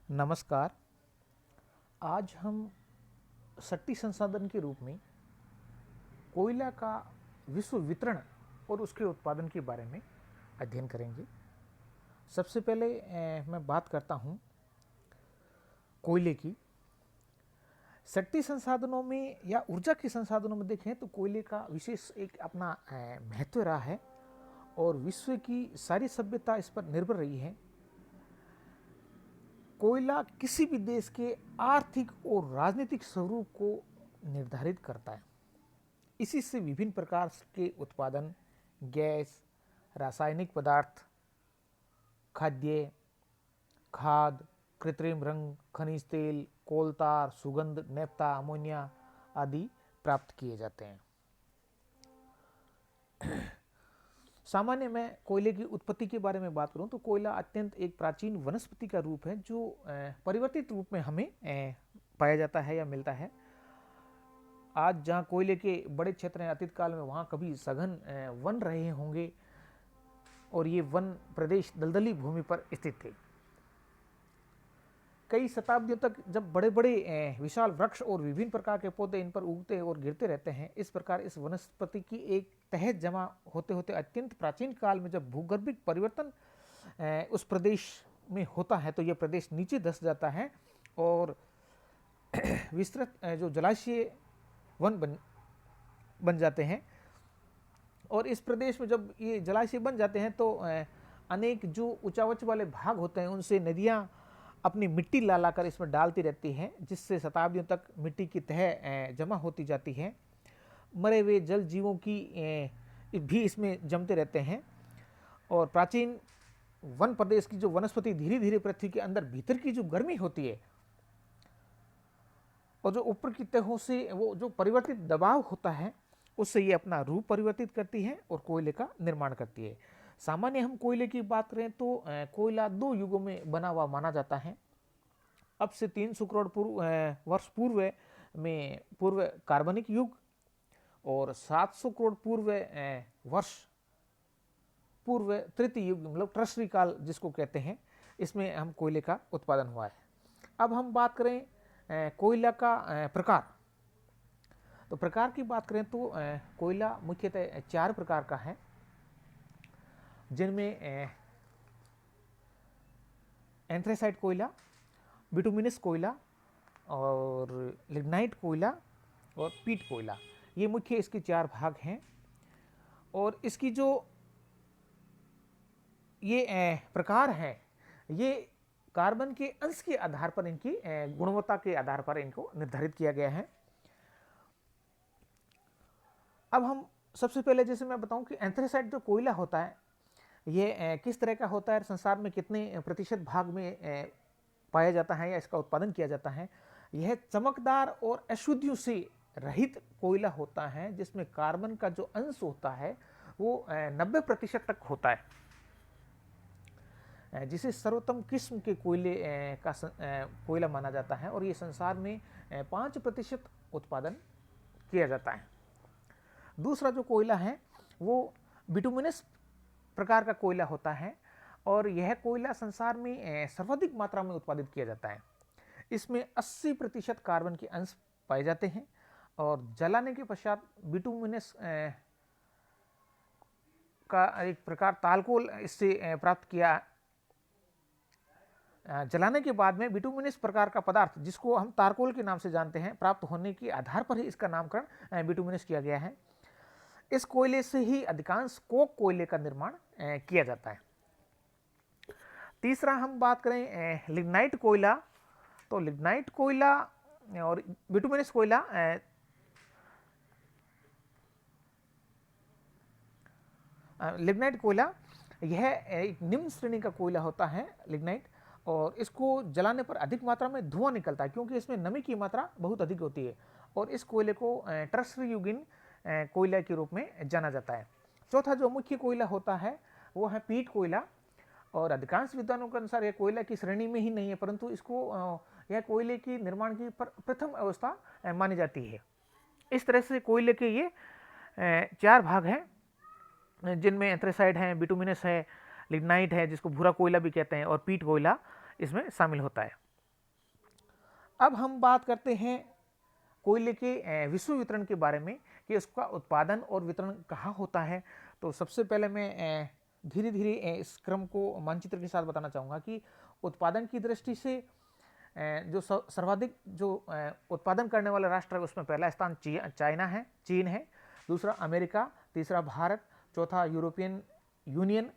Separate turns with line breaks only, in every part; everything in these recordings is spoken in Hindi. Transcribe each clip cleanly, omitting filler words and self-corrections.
नमस्कार। आज हम शक्ति संसाधन के रूप में कोयला का विश्व वितरण और उसके उत्पादन के बारे में अध्ययन करेंगे। सबसे पहले मैं बात करता हूँ कोयले की। शक्ति संसाधनों में या ऊर्जा के संसाधनों में देखें तो कोयले का विशेष एक अपना महत्व रहा है और विश्व की सारी सभ्यता इस पर निर्भर रही है। कोयला किसी भी देश के आर्थिक और राजनीतिक स्वरूप को निर्धारित करता है। इसी से विभिन्न प्रकार के उत्पादन, गैस, रासायनिक पदार्थ, खाद्य, खाद, कृत्रिम रंग, खनिज तेल, कोलतार, सुगंध, नेफ्ता, अमोनिया आदि प्राप्त किए जाते हैं। सामान्य में कोयले की उत्पत्ति के बारे में बात करूं तो कोयला अत्यंत एक प्राचीन वनस्पति का रूप है जो परिवर्तित रूप में हमें पाया जाता है या मिलता है। आज जहां कोयले के बड़े क्षेत्र हैं, अतीत काल में वहां कभी सघन वन रहे होंगे और ये वन प्रदेश दलदली भूमि पर स्थित थे। कई शताब्दियों तक जब बड़े बड़े विशाल वृक्ष और विभिन्न प्रकार के पौधे इन पर उगते और गिरते रहते हैं, इस प्रकार इस वनस्पति की एक तह जमा होते होते अत्यंत प्राचीन काल में जब भूगर्भिक परिवर्तन उस प्रदेश में होता है तो यह प्रदेश नीचे धंस जाता है और विस्तृत जो जलाशय वन बन जाते हैं। और इस प्रदेश में जब ये जलाशय बन जाते हैं तो अनेक जो ऊंचावच वाले भाग होते हैं उनसे नदियां अपनी मिट्टी ला लाकर इसमें डालती रहती हैं, जिससे शताब्दियों तक मिट्टी की तह जमा होती जाती है। मरे हुए जल जीवों की भी इसमें जमते रहते हैं और प्राचीन वन प्रदेश की जो वनस्पति धीरे धीरे पृथ्वी के अंदर भीतर की जो गर्मी होती है और जो ऊपर की तहों से वो जो परिवर्तित दबाव होता है उससे ये अपना रूप परिवर्तित करती है और कोयले का निर्माण करती है। सामान्य हम कोयले की बात करें तो कोयला 2 युगों में बना हुआ माना जाता है। अब से 300 करोड़ वर्ष पूर्व में पूर्व कार्बनिक युग और 700 करोड़ वर्ष पूर्व तृतीय युग, मतलब ट्रसरी काल जिसको कहते हैं, इसमें हम कोयले का उत्पादन हुआ है। अब हम बात करें कोयला का प्रकार। तो प्रकार की बात करें तो कोयला मुख्यतः 4 प्रकार का है, जिनमें एंथ्रेसाइट कोयला, बिटुमिनस कोयला और लिग्नाइट कोयला और पीट कोयला, ये मुख्य इसके 4 भाग हैं। और इसकी जो ये प्रकार हैं ये कार्बन के अंश के आधार पर, इनकी गुणवत्ता के आधार पर इनको निर्धारित किया गया है। अब हम सबसे पहले जैसे मैं बताऊं कि एंथ्रेसाइट जो कोयला होता है ये किस तरह का होता है, संसार में कितने प्रतिशत भाग में पाया जाता है या इसका उत्पादन किया जाता है। यह चमकदार और अशुद्धियों से रहित कोयला होता है जिसमें कार्बन का जो अंश होता है वो 90% तक होता है, जिसे सर्वोत्तम किस्म के कोयले का कोयला माना जाता है और ये संसार में 5% उत्पादन किया जाता है। दूसरा जो कोयला है वो बिटुमिनस प्रकार का कोयला होता है और यह कोयला संसार में सर्वाधिक मात्रा में उत्पादित किया जाता है। इसमें 80% कार्बन के अंश पाए जाते हैं और जलाने के पश्चात बिटुमिनस का एक प्रकार तालकोल इससे प्राप्त किया। जलाने के बाद में बिटुमिनस प्रकार का पदार्थ जिसको हम तारकोल के नाम से जानते हैं प्राप्त होने के आधार पर ही इसका नामकरण बिटुमिनस किया गया है। इस कोयले से ही अधिकांश कोक कोयले का निर्माण किया जाता है। तीसरा हम बात करें लिग्नाइट कोयला। तो लिग्नाइट कोयला और बिटुमिनस कोयला लिग्नाइट कोयला यह एक निम्न श्रेणी का कोयला होता है लिग्नाइट, और इसको जलाने पर अधिक मात्रा में धुआं निकलता है क्योंकि इसमें नमी की मात्रा बहुत अधिक होती है और इस कोयले को टर्शरी युगीन कोयला के रूप में जाना जाता है। चौथा जो मुख्य कोयला होता है वो है पीट कोयला और अधिकांश विद्वानों के अनुसार यह कोयला की श्रेणी में ही नहीं है, परंतु इसको यह कोयले की निर्माण की प्रथम अवस्था मानी जाती है। इस तरह से कोयले के ये 4 भाग हैं जिनमें एंथ्रेसाइट है, बिटुमिनस है, लिग्नाइट है जिसको भूरा कोयला भी कहते हैं और पीट कोयला इसमें शामिल होता है। अब हम बात करते हैं कोयले के विश्व वितरण के बारे में कि उसका उत्पादन और वितरण कहाँ होता है। तो सबसे पहले मैं धीरे धीरे इस क्रम को मानचित्र के साथ बताना चाहूँगा कि उत्पादन की दृष्टि से जो सर्वाधिक जो उत्पादन करने वाला राष्ट्र है उसमें पहला स्थान चाइना है, चीन है, दूसरा अमेरिका, तीसरा भारत, चौथा यूरोपियन यूनियन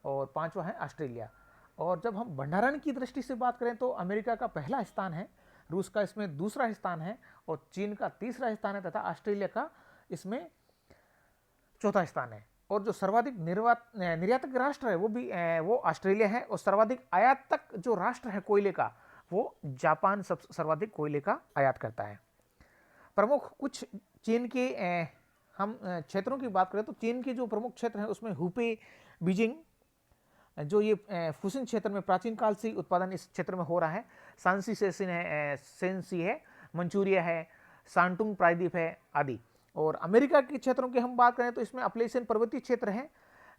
और पांचवा है ऑस्ट्रेलिया। और जब हम भंडारण की दृष्टि से बात करें तो अमेरिका का पहला स्थान है, रूस का इसमें दूसरा स्थान है और चीन का तीसरा स्थान है तथा ऑस्ट्रेलिया का इसमें चौथा स्थान है। और जो सर्वाधिक निर्यातक राष्ट्र है वो ऑस्ट्रेलिया है और सर्वाधिक आयातक जो राष्ट्र है कोयले का वो जापान सर्वाधिक कोयले का आयात करता है। प्रमुख कुछ चीन के हम क्षेत्रों की बात करें तो चीन के जो प्रमुख क्षेत्र हैं उसमें हुपे, बीजिंग, जो ये फुसिन क्षेत्र में प्राचीन काल से उत्पादन इस क्षेत्र में हो रहा है, सांसी सेसिन है, सेंसी है, मंचूरिया है, सांटुंग प्रायद्वीप है आदि। और अमेरिका के क्षेत्रों की हम बात करें तो इसमें अपलेशियन पर्वतीय क्षेत्र है,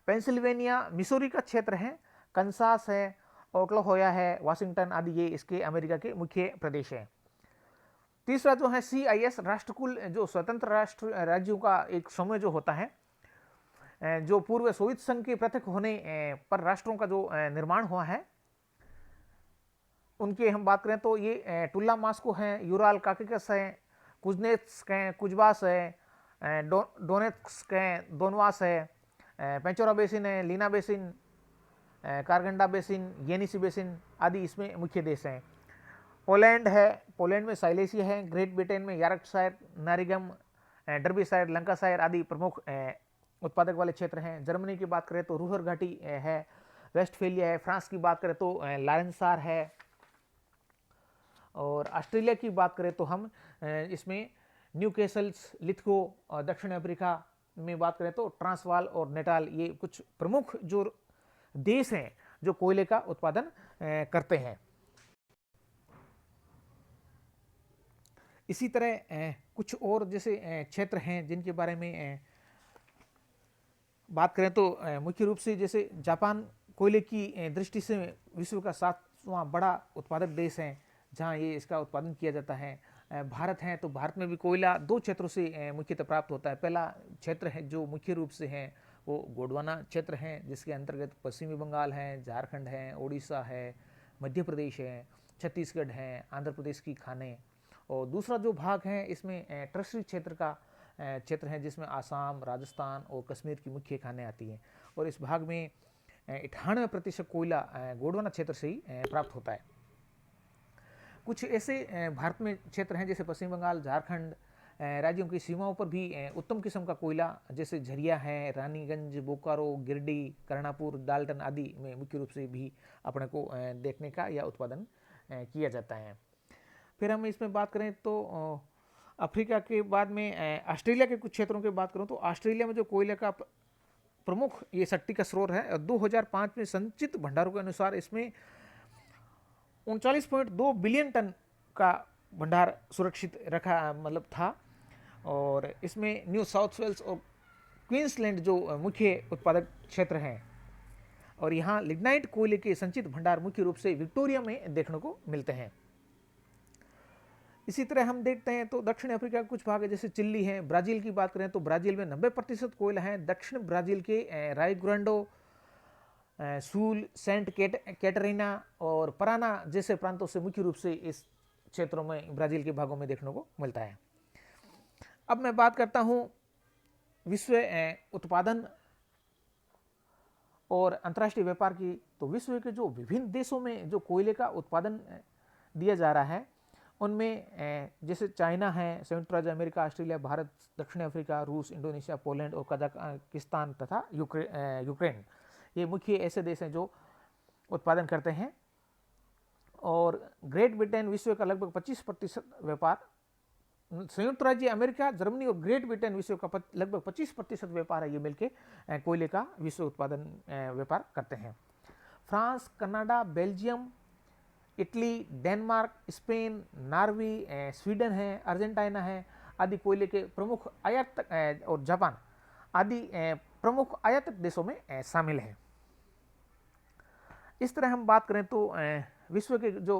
पेंसिल्वेनिया, मिसोरी का क्षेत्र है, कंसास है, ओक्लाहोमा है, वाशिंगटन आदि ये इसके अमेरिका के मुख्य प्रदेश हैं। तीसरा जो है CIS राष्ट्रकुल, जो स्वतंत्र राष्ट्र राज्यों का एक समूह जो होता है, जो पूर्व सोवियत संघ के पृथक होने पर राष्ट्रों का जो निर्माण हुआ है, उनके हम बात करें तो ये टुल्ला मास्को है, यूराल काकेकस है, कुजनेत्स्क है, कुजबास है, डोनेत्स्क है, दोनवास है, पेंचोरा बेसिन है, Lena basin, Karaganda basin, Yenisei basin आदि इसमें मुख्य देश हैं। पोलैंड है, पोलैंड में साइलेसिया है, ग्रेट ब्रिटेन में यॉर्कशायर, नारिगम, डर्बीशायर, लंकाशायर आदि प्रमुख उत्पादक वाले क्षेत्र हैं। जर्मनी की बात करें तो रूहर घाटी है, वेस्टफेलिया है, फ्रांस की बात करें तो लारेंसार है और ऑस्ट्रेलिया की बात करें तो हम इसमें न्यूकैसल्स, लिथगो, दक्षिण अफ्रीका में बात करें तो ट्रांसवाल और नेटाल, ये कुछ प्रमुख जो देश हैं जो कोयले का उत्पादन करते हैं। इसी तरह कुछ और जैसे क्षेत्र हैं जिनके बारे में बात करें तो मुख्य रूप से जैसे जापान कोयले की दृष्टि से विश्व का 7वां बड़ा उत्पादक देश है जहां ये इसका उत्पादन किया जाता है। भारत है तो भारत में भी कोयला दो क्षेत्रों से मुख्यतः प्राप्त होता है। पहला क्षेत्र है जो मुख्य रूप से है वो गोंडवाना क्षेत्र है, जिसके अंतर्गत पश्चिमी बंगाल है, झारखंड है, उड़ीसा है, मध्य प्रदेश है, छत्तीसगढ़ है, आंध्र प्रदेश की खानें। और दूसरा जो भाग है इसमें टर्सरी क्षेत्र का क्षेत्र है जिसमें आसाम, राजस्थान और कश्मीर की मुख्य खानें आती हैं। और इस भाग में 98% कोयला गोंडवाना क्षेत्र से ही प्राप्त होता है। कुछ ऐसे भारत में क्षेत्र हैं जैसे पश्चिम बंगाल, झारखंड राज्यों की सीमाओं पर भी उत्तम किस्म का कोयला जैसे झरिया है, रानीगंज, बोकारो, गिरडी, कर्णापुर, डाल्टन आदि में मुख्य रूप से भी अपने को देखने का या उत्पादन किया जाता है। फिर हम इसमें बात करें तो अफ्रीका के बाद में ऑस्ट्रेलिया के कुछ क्षेत्रों की बात करूं तो ऑस्ट्रेलिया में जो कोयले का प्रमुख ये शक्ति का स्रोत है, 2005 में संचित भंडारों के अनुसार इसमें 39.2 बिलियन टन का भंडार सुरक्षित रखा मतलब था। और इसमें न्यू साउथ वेल्स और क्वींसलैंड जो मुख्य उत्पादक क्षेत्र हैं और यहाँ लिग्नाइट कोयले के संचित भंडार मुख्य रूप से विक्टोरिया में देखने को मिलते हैं। इसी तरह हम देखते हैं तो दक्षिण अफ्रीका का कुछ भाग है जैसे चिल्ली है। ब्राजील की बात करें तो ब्राजील में 90% कोयला है। दक्षिण ब्राजील के राई ग्रांडो, सूल, सेंट कैटरीना और पराना जैसे प्रांतों से मुख्य रूप से इस क्षेत्रों में ब्राजील के भागों में देखने को मिलता है। अब मैं बात करता हूं विश्व उत्पादन और अंतर्राष्ट्रीय व्यापार की। तो विश्व के जो विभिन्न देशों में जो कोयले का उत्पादन दिया जा रहा है उनमें जैसे चाइना है, संयुक्त राज्य अमेरिका, ऑस्ट्रेलिया, भारत, दक्षिण अफ्रीका, रूस, इंडोनेशिया, पोलैंड और कजाकिस्तान तथा यूक्रेन, ये मुख्य ऐसे देश हैं जो उत्पादन करते हैं। और ग्रेट ब्रिटेन विश्व का लगभग 25% व्यापार, संयुक्त राज्य अमेरिका, जर्मनी और ग्रेट ब्रिटेन विश्व का लगभग 25% व्यापार है, ये मिलके कोयले का विश्व उत्पादन व्यापार करते हैं। France, Canada, Belgium, Italy, Denmark, Spain, Norway, Sweden है, अर्जेंटीना है आदि कोयले के प्रमुख आयातक और जापान आदि प्रमुख आयातक देशों में शामिल हैं। इस तरह हम बात करें तो विश्व के जो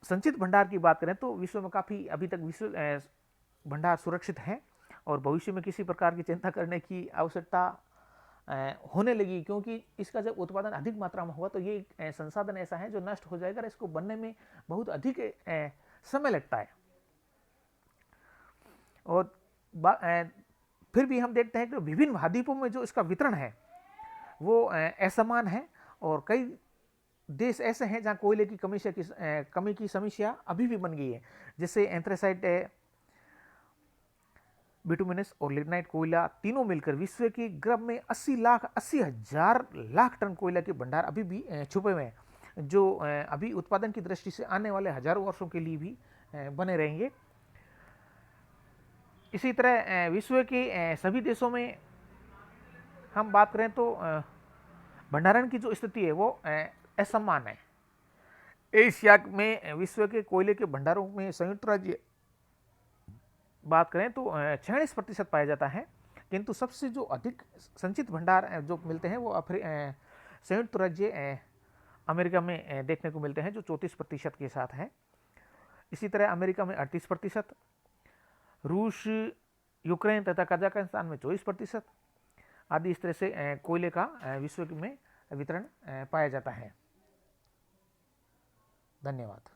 संचित भंडार की बात करें तो विश्व में काफ़ी अभी तक विश्व भंडार सुरक्षित हैं और भविष्य में किसी प्रकार की चिंता करने की आवश्यकता होने लगी, क्योंकि इसका जब उत्पादन अधिक मात्रा में होगा तो ये संसाधन ऐसा है जो नष्ट हो जाएगा, इसको बनने में बहुत अधिक समय लगता है। और फिर भी हम देखते हैं कि विभिन्न महाद्वीपों में जो इसका वितरण है वो असमान है और कई देश ऐसे हैं जहां कोयले की कमी की समस्या अभी भी बन गई है, जैसे एंथ्रेसाइट, बिटुमिनस और लिग्नाइट कोयला तीनों मिलकर विश्व के गर्भ में 80,000 लाख टन कोयला के भंडार अभी भी छुपे हुए हैं, जो अभी उत्पादन की दृष्टि से आने वाले हजारों वर्षों के लिए भी बने रहेंगे। इसी तरह विश्व के सभी देशों में हम बात करें तो भंडारण की जो स्थिति है वो असमान है। एशिया में विश्व के कोयले के भंडारों में संयुक्त राज्य बात करें तो 46% पाया जाता है, किंतु सबसे जो अधिक संचित भंडार जो मिलते हैं वो संयुक्त राज्य अमेरिका में देखने को मिलते हैं, जो 34% के साथ है। इसी तरह अमेरिका में 38%, रूस, यूक्रेन तथा कजाकिस्तान में 24% आदि इस तरह से कोयले का विश्व में वितरण पाया जाता है। धन्यवाद।